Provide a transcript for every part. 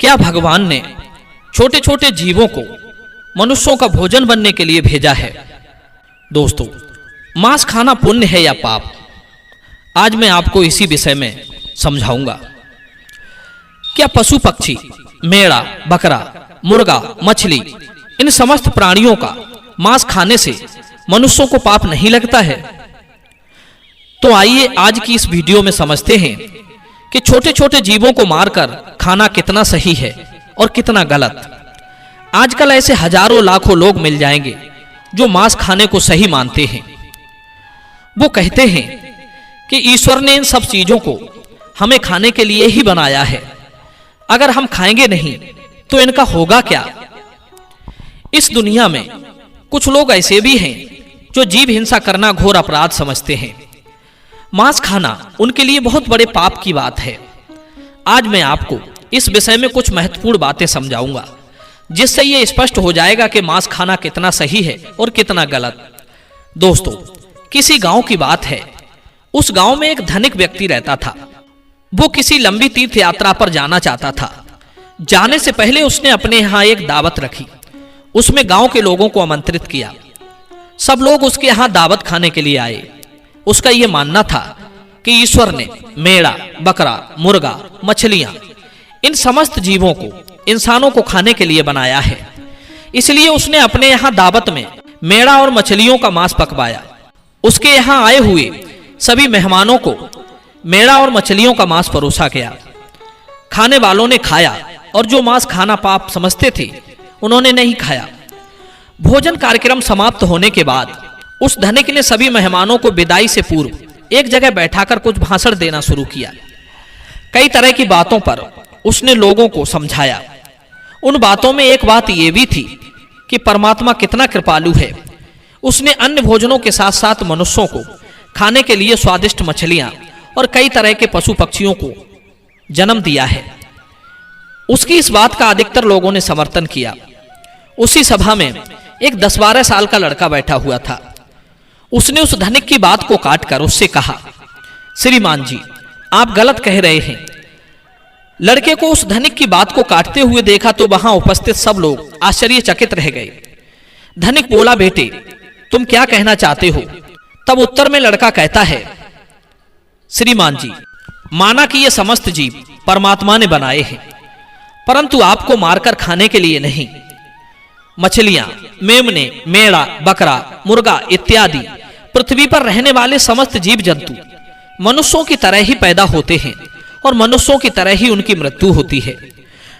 क्या भगवान ने छोटे छोटे जीवों को मनुष्यों का भोजन बनने के लिए भेजा है? दोस्तों, मांस खाना पुण्य है या पाप, आज मैं आपको इसी विषय में समझाऊंगा। क्या पशु पक्षी, मेढ़ा, बकरा, मुर्गा, मछली, इन समस्त प्राणियों का मांस खाने से मनुष्यों को पाप नहीं लगता है? तो आइए आज की इस वीडियो में समझते हैं कि छोटे छोटे जीवों को मारकर खाना कितना सही है और कितना गलत। आजकल ऐसे हजारों लाखों लोग मिल जाएंगे जो मांस खाने को सही मानते हैं। वो कहते हैं कि ईश्वर ने इन सब चीजों को हमें खाने के लिए ही बनाया है, अगर हम खाएंगे नहीं तो इनका होगा क्या? इस दुनिया में कुछ लोग ऐसे भी हैं जो जीव हिंसा करना घोर अपराध समझते हैं। मांस खाना उनके लिए बहुत बड़े पाप की बात है। आज मैं आपको इस विषय में कुछ महत्वपूर्ण बातें समझाऊंगा, जिससे यह स्पष्ट हो जाएगा कि मांस खाना कितना सही है और कितना गलत। दोस्तों, किसी गांव की बात है। उस गांव में एक धनिक व्यक्ति रहता था। वो किसी लंबी तीर्थ यात्रा पर जाना चाहता था। जाने से पहले उसने अपने यहाँ एक दावत रखी। उसमें गांव के लोगों को आमंत्रित किया। सब लोग उसके यहाँ दावत खाने के लिए आए। उसका यह मानना था कि ईश्वर ने मेढ़ा, बकरा, मुर्गा, मछलियां, इन समस्त जीवों को इंसानों को खाने के लिए बनाया है। इसलिए उसने अपने यहाँ दावत में मेढ़ा और मछलियों का मांस पकवाया। उसके यहाँ आए हुए सभी मेहमानों को मेढ़ा और मछलियों का मांस परोसा गया। खाने वालों ने खाया और जो मांस खाना पाप समझते थे उन्होंने नहीं खाया। भोजन कार्यक्रम समाप्त होने के बाद उस धनिक ने सभी मेहमानों को विदाई से पूर्व एक जगह बैठाकर कुछ भाषण देना शुरू किया। कई तरह की बातों पर उसने लोगों को समझाया। उन बातों में एक बात यह भी थी कि परमात्मा कितना कृपालु है। उसने अन्य भोजनों के साथ साथ मनुष्यों को खाने के लिए स्वादिष्ट मछलियां और कई तरह के पशु पक्षियों को जन्म दिया है। उसकी इस बात का अधिकतर लोगों ने समर्थन किया। उसी सभा में एक 10-12 साल का लड़का बैठा हुआ था। उसने उस धनिक की बात को काटकर उससे कहा, श्रीमान जी, आप गलत कह रहे हैं। लड़के को उस धनिक की बात को काटते हुए देखा तो वहां उपस्थित सब लोग आश्चर्यचकित रह गए। धनिक बोला, बेटे, तुम क्या कहना चाहते हो? तब उत्तर में लड़का कहता है, श्रीमान जी, माना कि ये समस्त जीव परमात्मा ने बनाए हैं, परंतु आपको मारकर खाने के लिए नहीं। मछलियां, मेमने, मेढ़ा, बकरा, मुर्गा इत्यादि पृथ्वी पर रहने वाले समस्त जीव जंतु मनुष्यों की तरह ही पैदा होते हैं और मनुष्यों की तरह ही उनकी मृत्यु होती है।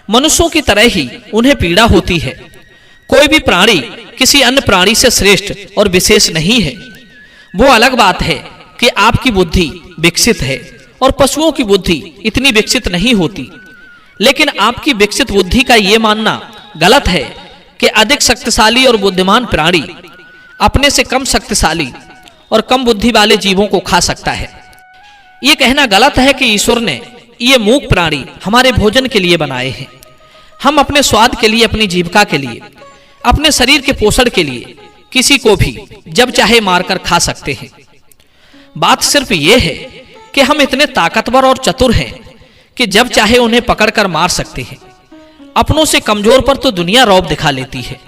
मनुष्यों की तरह ही उन्हें पीड़ा होती है। कोई भी प्राणी किसी अन्य प्राणी से श्रेष्ठ और विशेष नहीं है। वो अलग बात है कि आपकी बुद्धि विकसित है और पशुओं की बुद्धि इतनी विकसित नहीं होती। लेकिन आपकी विकसित बुद्धि का यह मानना गलत है कि अधिक शक्तिशाली और बुद्धिमान प्राणी अपने से कम शक्तिशाली और कम बुद्धि वाले जीवों को खा सकता है। यह कहना गलत है कि ईश्वर ने ये मूक प्राणी हमारे भोजन के लिए बनाए हैं। हम अपने स्वाद के लिए, अपनी जीविका के लिए, अपने शरीर के पोषण के लिए किसी को भी जब चाहे मारकर खा सकते हैं। बात सिर्फ यह है कि हम इतने ताकतवर और चतुर हैं कि जब चाहे उन्हें पकड़कर मार सकते हैं। अपनों से कमजोर पर तो दुनिया रौब दिखा लेती है।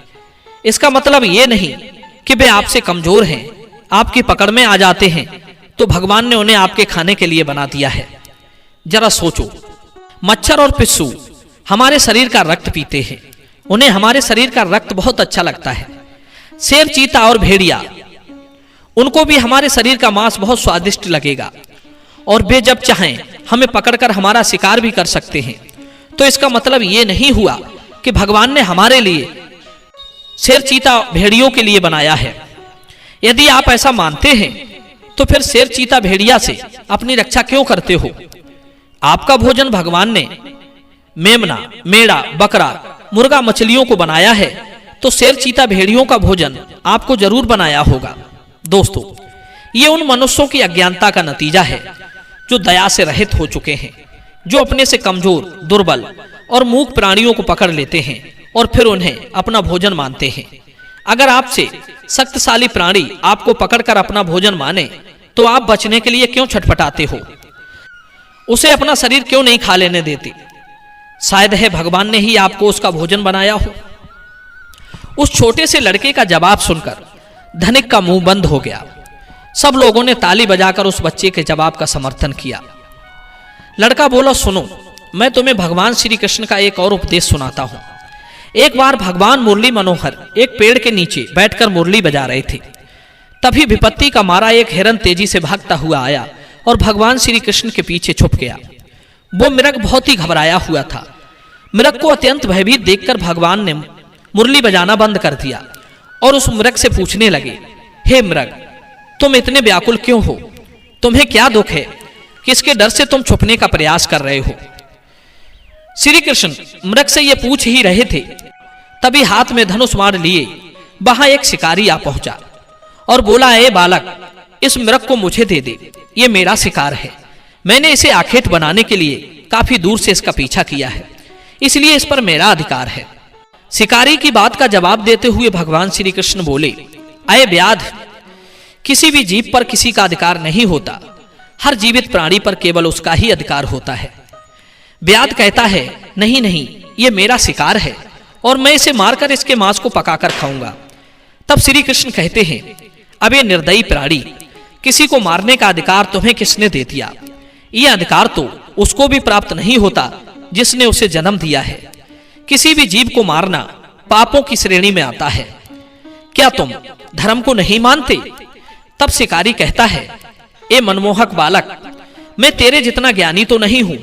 इसका मतलब यह नहीं कि वे आपसे कमजोर हैं, आपकी पकड़ में आ जाते हैं तो भगवान ने उन्हें आपके खाने के लिए बना दिया है। जरा सोचो, मच्छर और पिस्सू हमारे शरीर का रक्त पीते हैं। उन्हें हमारे शरीर का रक्त बहुत अच्छा लगता है। शेर, चीता और भेड़िया, उनको भी हमारे शरीर का मांस बहुत स्वादिष्ट लगेगा और वे जब चाहें हमें पकड़कर हमारा शिकार भी कर सकते हैं। तो इसका मतलब यह नहीं हुआ कि भगवान ने हमारे लिए शेर, चीता, भेड़ियों के लिए बनाया है। यदि आप ऐसा मानते हैं तो फिर शेर, चीता, भेड़िया से अपनी रक्षा क्यों करते हो? आपका भोजन भगवान ने मेमना, मेढ़ा, बकरा, मुर्गा, मछलियों को बनाया है तो शेर, चीता, भेड़ियों का भोजन आपको जरूर बनाया होगा। दोस्तों, ये उन मनुष्यों की अज्ञानता का नतीजा है जो दया से रहित हो चुके हैं, जो अपने से कमजोर, दुर्बल और मूक प्राणियों को पकड़ लेते हैं और फिर उन्हें अपना भोजन मानते हैं। अगर आपसे शक्तिशाली प्राणी आपको पकड़कर अपना भोजन माने तो आप बचने के लिए क्यों छटपटाते हो? उसे अपना शरीर क्यों नहीं खा लेने देते? शायद है भगवान ने ही आपको उसका भोजन बनाया हो। उस छोटे से लड़के का जवाब सुनकर धनिक का मुंह बंद हो गया। सब लोगों ने ताली बजाकर उस बच्चे के जवाब का समर्थन किया। लड़का बोला, सुनो, मैं तुम्हें भगवान श्री कृष्ण का एक और उपदेश सुनाता हूं। एक बार भगवान मुरली मनोहर एक पेड़ के नीचे बैठकर मुरली बजा रहे थे। तभी विपत्ति का मारा एक हिरन तेजी से भागता हुआ आया और भगवान श्री कृष्ण के पीछे छुप गया। वो मृग बहुत ही घबराया हुआ था। मृग को अत्यंत भयभीत देखकर भगवान ने मुरली बजाना बंद कर दिया और उस मृग से पूछने लगे, हे मृग, तुम इतने व्याकुल क्यों हो? तुम्हें क्या दुख है? किसके डर से तुम छुपने का प्रयास कर रहे हो? श्री कृष्ण मृग से ये पूछ ही रहे थे, तभी हाथ में धनुष मार लिए वहां एक शिकारी आ पहुंचा और बोला, ए बालक, इस मृग को मुझे दे दे, ये मेरा शिकार है। मैंने इसे आखेट बनाने के लिए काफी दूर से इसका पीछा किया है, इसलिए इस पर मेरा अधिकार है। शिकारी की बात का जवाब देते हुए भगवान श्री कृष्ण बोले, अये व्याध, किसी भी जीव पर किसी का अधिकार नहीं होता। हर जीवित प्राणी पर केवल उसका ही अधिकार होता है। व्याध कहता है, नहीं नहीं, ये मेरा शिकार है और मैं इसे मारकर इसके मांस को पकाकर खाऊंगा। तब श्री कृष्ण कहते हैं, अब ये निर्दयी प्राणी, किसी को मारने का अधिकार तुम्हें किसने दे दिया? यह अधिकार तो उसको भी प्राप्त नहीं होता जिसने उसे जन्म दिया है। किसी भी जीव को मारना पापों की श्रेणी में आता है। क्या तुम धर्म को नहीं मानते? तब शिकारी कहता है, ए मनमोहक बालक, मैं तेरे जितना ज्ञानी तो नहीं हूं,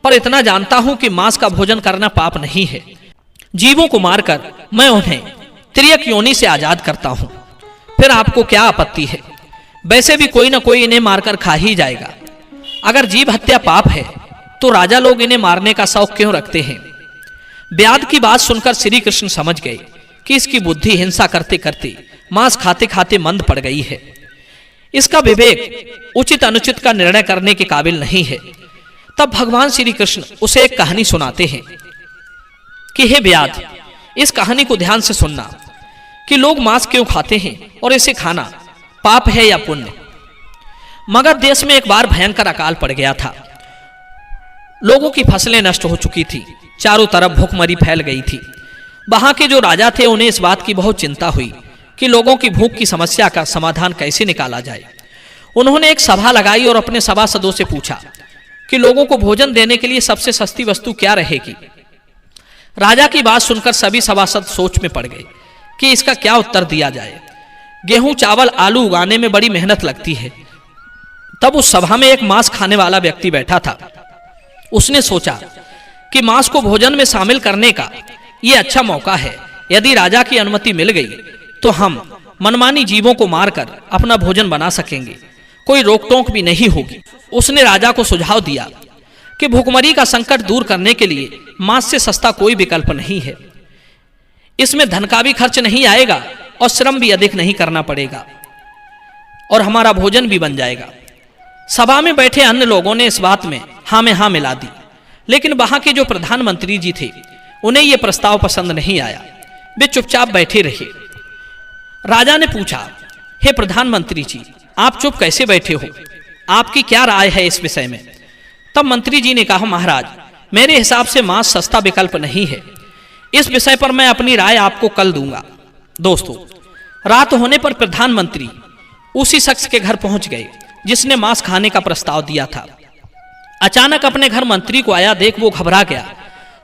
पर इतना जानता हूं कि मांस का भोजन करना पाप नहीं है। जीवों को मारकर मैं उन्हें त्रियक योनि से आजाद करता हूं। फिर आपको क्या आपत्ति है? वैसे भी कोई ना कोई इन्हें मारकर खा ही जाएगा। अगर जीव हत्या पाप है तो राजा लोग इन्हें मारने का शौक क्यों रखते हैं? व्याध की बात सुनकर श्री कृष्ण समझ गए कि इसकी बुद्धि हिंसा करते करते मांस खाते खाते मंद पड़ गई है। इसका विवेक उचित अनुचित का निर्णय करने के काबिल नहीं है। तब भगवान श्री कृष्ण उसे एक कहानी सुनाते हैं कि हे व्याध, इस कहानी को ध्यान से सुनना कि लोग मांस क्यों खाते हैं और इसे खाना पाप है या पुण्य। मगध देश में एक बार भयंकर अकाल पड़ गया था। लोगों की फसलें नष्ट हो चुकी थी। चारों तरफ भूखमरी फैल गई थी। वहां के जो राजा थे उन्हें इस बात की बहुत चिंता हुई कि लोगों की भूख की समस्या का समाधान कैसे निकाला जाए। उन्होंने एक सभा लगाई और अपने सभासदों से पूछा कि लोगों को भोजन देने के लिए सबसे सस्ती वस्तु क्या रहेगी। राजा की बात सुनकर सभी सभासद सोच में पड़ गए कि इसका क्या उत्तर दिया जाए। गेहूं, चावल, आलू उगाने में बड़ी मेहनत लगती है। तब उस सभा में एक मांस खाने वाला व्यक्ति बैठा था। उसने सोचा कि मांस को भोजन में शामिल करने का यह अच्छा मौका है। यदि राजा की अनुमति मिल गई तो हम मनमानी जीवों को मारकर अपना भोजन बना सकेंगे, कोई रोक टोक भी नहीं होगी। उसने राजा को सुझाव दिया कि भूखमरी का संकट दूर करने के लिए मांस से सस्ता कोई विकल्प नहीं है। इसमें धन का भी खर्च नहीं आएगा और श्रम भी अधिक नहीं करना पड़ेगा और हमारा भोजन भी बन जाएगा। सभा में बैठे अन्य लोगों ने इस बात में हाँ में हाँ मिला दी, लेकिन वहां के जो प्रधानमंत्री जी थे उन्हें यह प्रस्ताव पसंद नहीं आया। वे चुपचाप बैठे रहे। राजा ने पूछा, हे प्रधानमंत्री जी, आप चुप कैसे बैठे हो? आपकी क्या राय है इस विषय में? तब मंत्री जी ने कहा, महाराज, मेरे हिसाब से मांस सस्ता विकल्प नहीं है। इस विषय पर मैं अपनी राय आपको कल दूंगा। दोस्तों, रात होने पर प्रधानमंत्री उसी शख्स के घर पहुंच गए जिसने मांस खाने का प्रस्ताव दिया था। अचानक अपने घर मंत्री को आया देख वो घबरा गया।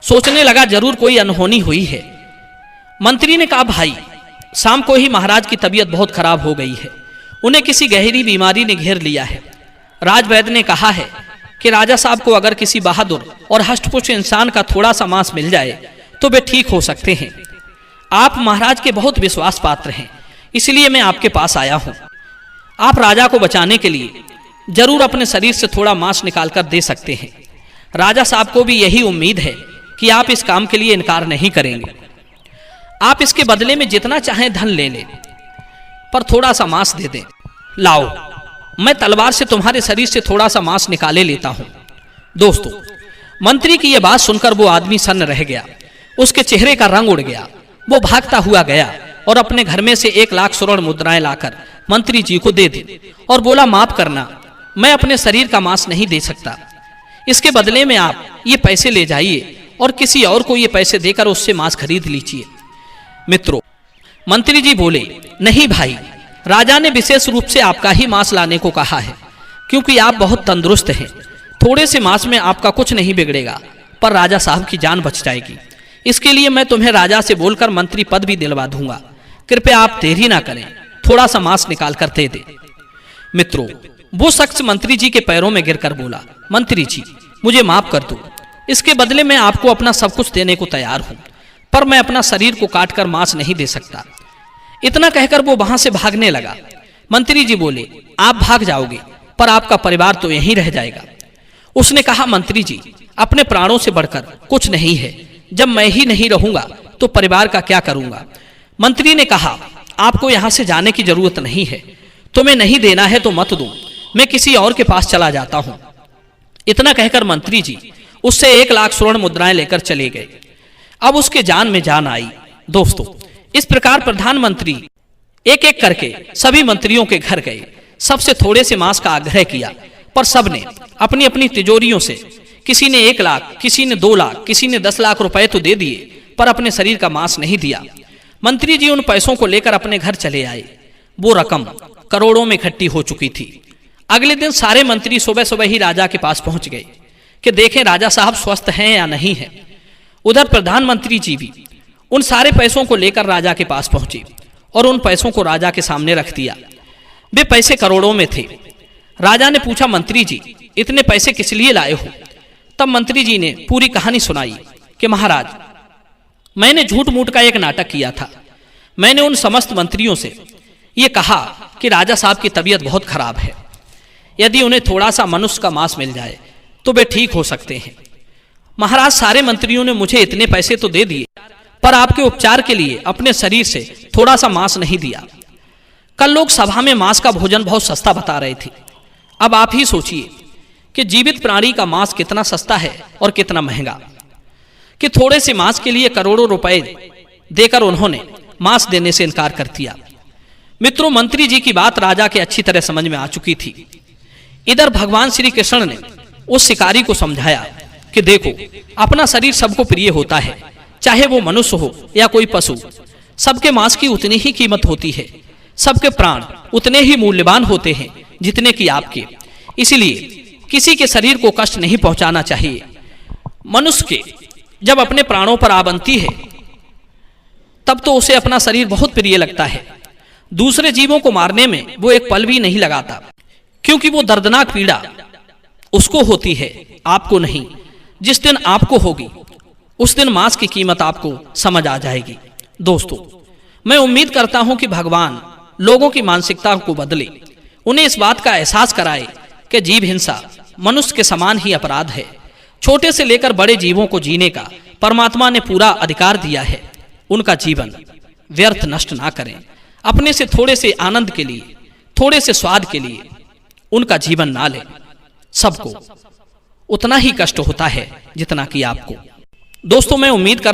सोचने लगा जरूर कोई अनहोनी हुई है। मंत्री ने कहा, भाई, शाम को ही महाराज की तबीयत बहुत खराब हो गई है। उन्हें किसी गहरी बीमारी ने घेर लिया है। राजवैद्य ने कहा है कि राजा साहब को अगर किसी बहादुर और हष्टपुष्ट इंसान का थोड़ा सा मांस मिल जाए तो वे ठीक हो सकते हैं। आप महाराज के बहुत विश्वास पात्र हैं, इसलिए मैं आपके पास आया हूं। आप राजा को बचाने के लिए जरूर अपने शरीर से थोड़ा मांस निकालकर दे सकते हैं। राजा साहब को भी यही उम्मीद है कि आप इस काम के लिए इनकार नहीं करेंगे। आप इसके बदले में जितना चाहें धन ले लें, पर थोड़ा सा मांस दे दें। लाओ, मैं तलवार से तुम्हारे शरीर से थोड़ा सा मांस निकाले लेता हूं। दोस्तों, मंत्री की यह बात सुनकर वो आदमी सन्न रह गया। उसके चेहरे का रंग उड़ गया। वो भागता हुआ गया और अपने घर में से 1,00,000 स्वर्ण मुद्राएं लाकर मंत्री जी को दे दी और बोला, माफ करना, मैं अपने शरीर का मांस नहीं दे सकता। इसके बदले में आप ये पैसे ले जाइए और किसी और को ये पैसे देकर उससे मांस खरीद लीजिए। मित्रों, मंत्री जी बोले, नहीं भाई, राजा ने विशेष रूप से आपका ही मांस लाने को कहा है, क्योंकि आप बहुत तंदुरुस्त हैं। थोड़े से मांस में आपका कुछ नहीं बिगड़ेगा, पर राजा साहब की जान बच जाएगी। इसके लिए मैं तुम्हें राजा से बोलकर मंत्री पद भी दिलवा दूंगा। कृपया आप देरी ना करें, थोड़ा सा मांस निकाल कर दे दे। मित्रों, वो शख्स मंत्री जी के पैरों में गिरकर बोला, मंत्री जी, मुझे माफ कर दो। इसके बदले मैं आपको अपना सब कुछ देने को तैयार हूं, पर मैं अपना शरीर को काटकर मांस नहीं दे सकता। इतना कहकर वो वहां से भागने लगा। मंत्री जी बोले, आप भाग जाओगे, पर आपका परिवार तो यहीं रह जाएगा। उसने कहा, मंत्री जी, अपने प्राणों से बढ़कर कुछ नहीं है। जब मैं ही नहीं रहूंगा तो परिवार का क्या करूंगा। मंत्री ने कहा, आपको यहां से जाने की जरूरत नहीं है। तुम्हें नहीं देना है तो मत दो, मैं किसी और के पास चला जाता हूं। इतना कहकर मंत्री जी उससे 1 लाख स्वर्ण मुद्राएं लेकर चले गए। अब उसके जान में जान आई। दोस्तों, इस प्रकार प्रधानमंत्री एक एक करके सभी मंत्रियों के घर गए। सबसे थोड़े से मांस का आग्रह किया, पर सबने अपनी अपनी तिजोरियों से, किसी ने 1 लाख, किसी ने 2 लाख, किसी ने 10 लाख रुपए तो दे दिए, पर अपने शरीर का मांस नहीं दिया। मंत्री जी उन पैसों को लेकर अपने घर चले आए। वो रकम करोड़ों में इकट्ठी हो चुकी थी। अगले दिन सारे मंत्री सुबह सुबह ही राजा के पास पहुंच गए कि देखें राजा साहब स्वस्थ हैं या नहीं है। उधर प्रधानमंत्री जी भी उन सारे पैसों को लेकर राजा के पास पहुंचे और उन पैसों को राजा के सामने रख दिया। वे पैसे करोड़ों में थे। राजा ने पूछा, मंत्री जी, इतने पैसे किस लिए लाए हो? तब मंत्री जी ने पूरी कहानी सुनाई कि महाराज, मैंने झूठ मूठ का एक नाटक किया था। मैंने उन समस्त मंत्रियों से ये कहा कि राजा साहब की तबीयत बहुत खराब है, यदि उन्हें थोड़ा सा मनुष्य का मांस मिल जाए तो वे ठीक हो सकते हैं। महाराज, सारे मंत्रियों ने मुझे इतने पैसे तो दे दिए, पर आपके उपचार के लिए अपने शरीर से थोड़ा सा मांस नहीं दिया। कल लोग सभा में मांस का भोजन बहुत सस्ता बता रहे थे। अब आप ही सोचिए कि जीवित प्राणी का मांस कितना सस्ता है और कितना महंगा, कि थोड़े से मांस के लिए करोड़ों रुपए देकर उन्होंने मांस देने से इनकार कर दिया। मित्रों, मंत्री जी की बात राजा के अच्छी तरह समझ में आ चुकी थी। इधर भगवान श्री कृष्ण ने उस शिकारी को समझाया कि देखो, अपना शरीर सबको प्रिय होता है, चाहे वो मनुष्य हो या कोई पशु। सबके मांस की उतनी ही कीमत होती है, सबके प्राण उतने ही मूल्यवान होते हैं जितने कि आपके। इसलिए किसी के शरीर को कष्ट नहीं पहुंचाना चाहिए। मनुष्य के जब अपने प्राणों पर आ बनती है तब तो उसे अपना शरीर बहुत प्रिय लगता है। दूसरे जीवों को मारने में वो एक पल भी नहीं लगाता, क्योंकि वो दर्दनाक पीड़ा उसको होती है, आपको नहीं। जिस दिन आपको होगी उस दिन मांस की कीमत आपको समझ आ जाएगी। दोस्तों, मैं उम्मीद करता हूं कि भगवान लोगों की मानसिकता को बदले, उन्हें इस बात का एहसास कराए कि जीव हिंसा मनुष्य के समान ही अपराध है। छोटे से लेकर बड़े जीवों को जीने का परमात्मा ने पूरा अधिकार दिया है। उनका जीवन व्यर्थ नष्ट ना करें। अपने से थोड़े से आनंद के लिए, थोड़े से स्वाद के लिए उनका जीवन ना लें। सबको उतना ही कष्ट होता है जितना कि आपको। दोस्तों, मैं उम्मीद कर